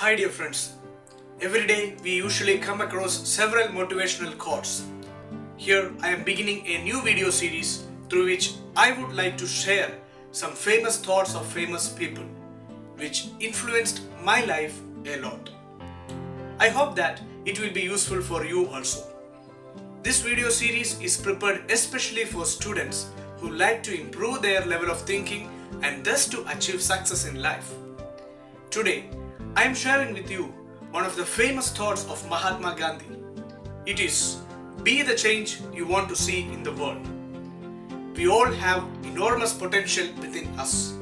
Hi dear friends, every day we usually come across several motivational quotes. Here I am beginning a new video series through which I would like to share some famous thoughts of famous people which influenced my life a lot. I hope that it will be useful for you also. This video series is prepared especially for students who like to improve their level of thinking and thus to achieve success in life. Today, I am sharing with you one of the famous thoughts of Mahatma Gandhi. It is, be the change you want to see in the world. We all have enormous potential within us.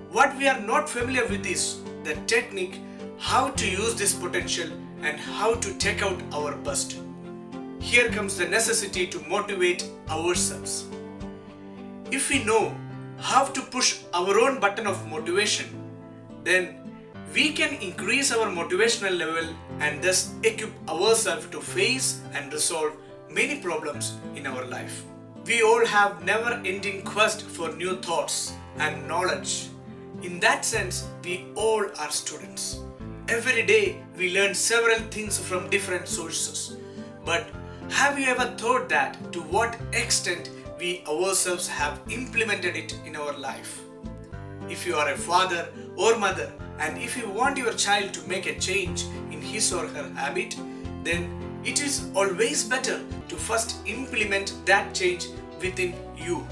What we are not familiar with is the technique, how to use this potential and how to take out our best. Here comes the necessity to motivate ourselves. If we know how to push our own button of motivation, then we can increase our motivational level and thus equip ourselves to face and resolve many problems in our life. We all have never-ending quest for new thoughts and knowledge. In that sense, we all are students. Every day we learn several things from different sources. But have you ever thought that to what extent we ourselves have implemented it in our life? If you are a father or mother, and if you want your child to make a change in his or her habit, then it is always better to first implement that change within you.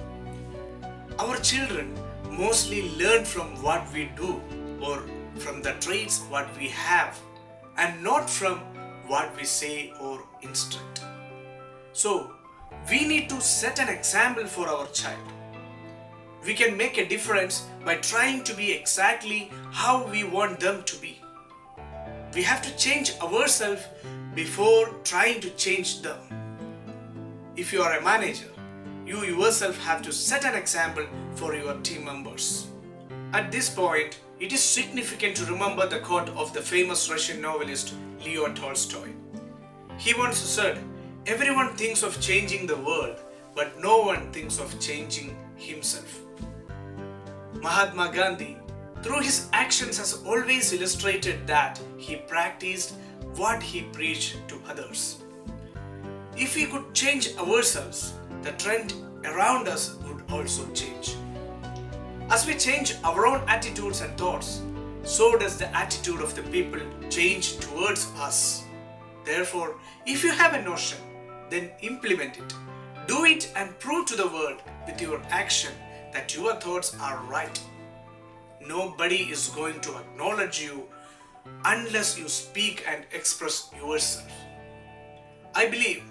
Our children mostly learn from what we do or from the traits what we have and not from what we say or instruct. So, we need to set an example for our child. We can make a difference by trying to be exactly how we want them to be. We have to change ourselves before trying to change them. If you are a manager, you yourself have to set an example for your team members. At this point, it is significant to remember the quote of the famous Russian novelist Leo Tolstoy. He once said, "Everyone thinks of changing the world, but no one thinks of changing himself." Mahatma Gandhi, through his actions, has always illustrated that he practiced what he preached to others. If we could change ourselves, the trend around us would also change. As we change our own attitudes and thoughts, so does the attitude of the people change towards us. Therefore, if you have a notion, then implement it. Do it and prove to the world with your action that your thoughts are right. Nobody is going to acknowledge you unless you speak and express yourself. I believe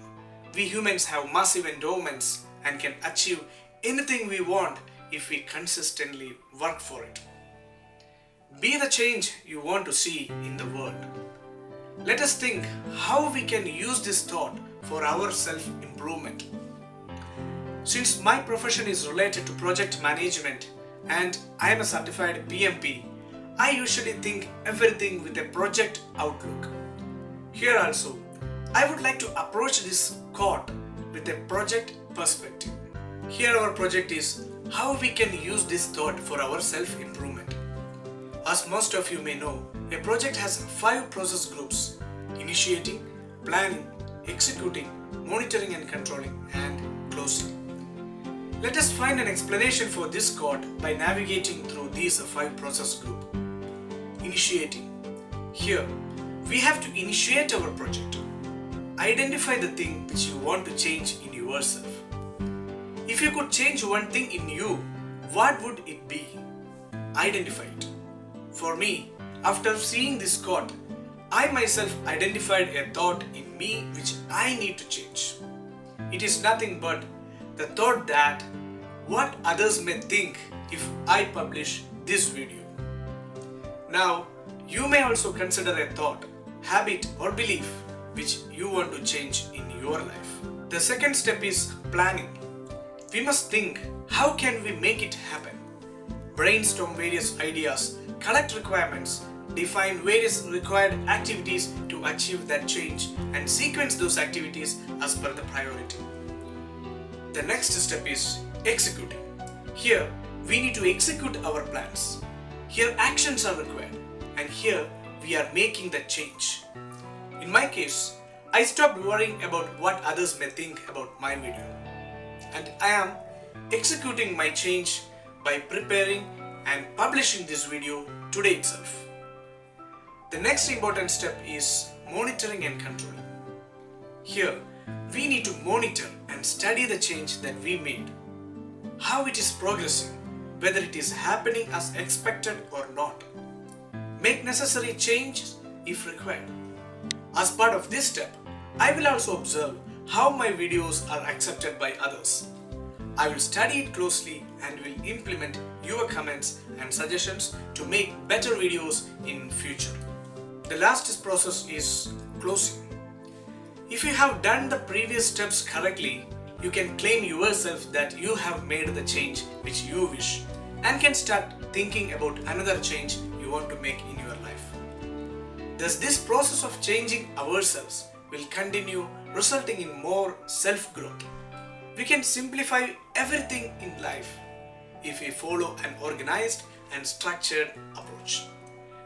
we humans have massive endowments and can achieve anything we want if we consistently work for it. Be the change you want to see in the world. Let us think how we can use this thought for our self-improvement. Since my profession is related to project management and I am a certified PMP, I usually think everything with a project outlook. Here also, I would like to approach this quote with a project perspective. Here our project is how we can use this thought for our self-improvement. As most of you may know, a project has 5 process groups: initiating, planning, executing, monitoring and controlling, and closing. Let us find an explanation for this quote by navigating through these 5 process groups. Initiating. Here, we have to initiate our project. Identify the thing which you want to change in yourself. If you could change one thing in you, what would it be? Identify it. For me, after seeing this quote, I myself identified a thought in me which I need to change. It is nothing but the thought that what others may think if I publish this video. Now, you may also consider a thought, habit or belief which you want to change in your life. The second step is planning. We must think, how can we make it happen? Brainstorm various ideas, collect requirements, define various required activities to achieve that change and sequence those activities as per the priority. The next step is executing. Here, we need to execute our plans. Here, actions are required, and here we are making the change. In my case, I stopped worrying about what others may think about my video, and I am executing my change by preparing and publishing this video today itself. The next important step is monitoring and controlling. Here, we need to monitor and study the change that we made, how it is progressing, whether it is happening as expected or not. Make necessary changes if required. As part of this step, I will also observe how my videos are accepted by others. I will study it closely and will implement your comments and suggestions to make better videos in future. The last process is closing. If you have done the previous steps correctly, you can claim yourself that you have made the change which you wish and can start thinking about another change you want to make in your life. Thus, this process of changing ourselves will continue, resulting in more self-growth. We can simplify everything in life if we follow an organized and structured approach.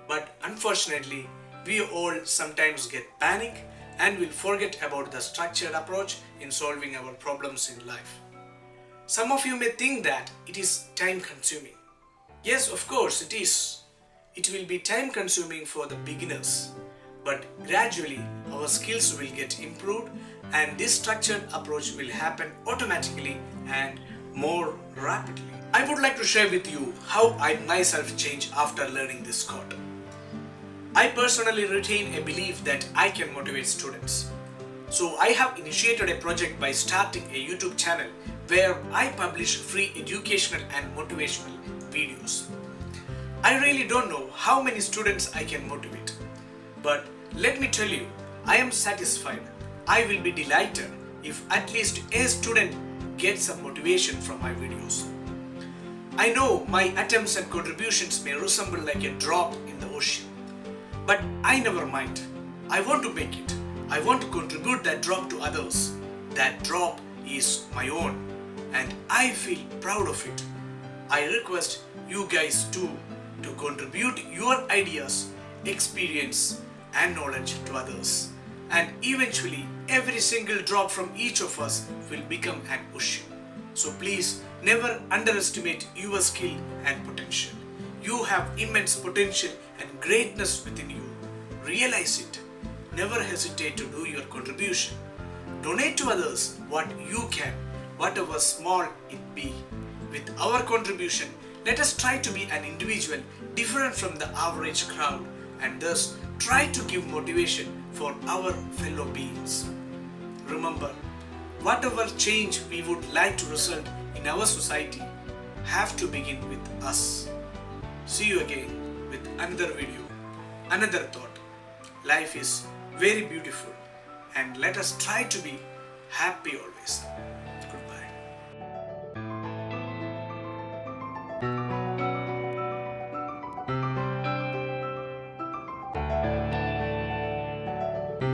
But unfortunately, we all sometimes get panic and will forget about the structured approach in solving our problems in life. Some of you may think that it is time consuming. Yes, of course it is. It will be time consuming for the beginners, but gradually our skills will get improved and this structured approach will happen automatically and more rapidly. I would like to share with you how I myself changed after learning this code. I personally retain a belief that I can motivate students. So I have initiated a project by starting a YouTube channel where I publish free educational and motivational videos. I really don't know how many students I can motivate, but let me tell you, I am satisfied. I will be delighted if at least a student gets some motivation from my videos. I know my attempts and contributions may resemble like a drop in the ocean, but I never mind. I want to make it. I want to contribute that drop to others. That drop is my own and I feel proud of it. I request you guys too to contribute your ideas, experience and knowledge to others. And eventually every single drop from each of us will become an ocean. So please never underestimate your skill and potential. You have immense potential and greatness within you. Realize it. Never hesitate to do your contribution. Donate to others what you can, whatever small it be. With our contribution, let us try to be an individual different from the average crowd and thus try to give motivation for our fellow beings. Remember, whatever change we would like to result in our society have to begin with us. See you again with another video, another thought. Life is very beautiful and let us try to be happy always. Goodbye.